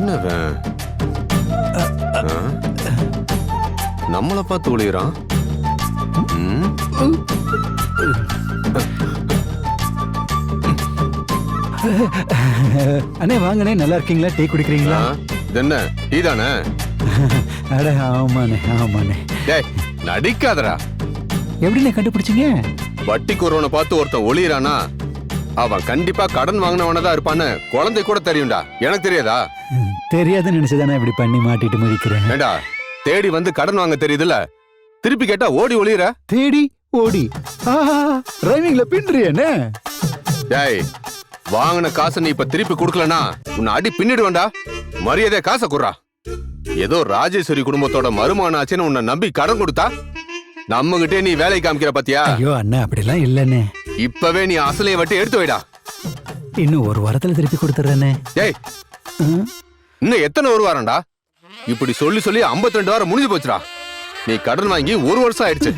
என்னவன் நம்மளை பார்த்து ஒளிகிறான். அண்ணே வாங்கண்ணே, நல்லா இருக்கீங்களா? டீ குடிக்கிறீங்களா? இது என்ன டீ தானே? அட ஆமாண்ணே ஆமாண்ணே. டேய் நடிக்காதடா. எப்படிண்ணே கண்டுபிடிச்சீங்க? வட்டி குறவனை பார்த்து ஒருத்தன் ஒளிகிறானா அவன் கண்டிப்பா கடன் வாங்கினவனதான் இருப்பான்னு குழந்தை கூட தெரியும்டா. எனக்கு தெரியாதா? தெரியாதுன்னு நினைச்சுதானே இப்படி பண்ணி மாட்டிட்டு முடிக்கிறேன். ஏண்டா தேடி வந்து கடன் வாங்க தெரியுதுல்ல, திருப்பி கேட்டா ஓடி ஒளியிற. தேடி ஓடி டிரைவிங்ல பின்றியண்ணே. டேய் வாங்கின காசை நீ இப்ப திருப்பி கொடுக்கலனா உன்னை அடி பின்னிடுவேண்டா. மரியாதை காசை குடுறா. ஏதோ ராஜேஸ்வரி குடும்பத்தோட மருமானாச்சுன்னு உன்னை நம்பி கடன் கொடுத்தா நம்ம கிட்டே நீ வேலை காமிக்கிற பாத்தியா? ஐயோ அண்ணா அப்படிலாம் இல்லண்ணே. இப்பவே நீ அசலையை வட்டி எடுத்து வைடா. இன்னும் ஒரு வாரத்துல திருப்பி கொடுத்துறேனே. டேய் இன்னும் எத்தனை ஒரு வாரம்டா? இப்படி சொல்லி சொல்லி 52 வாரம் முடிஞ்சு போச்சுடா. நீ கடன் வாங்கி 1 வருஷம் ஆயிடுச்சு.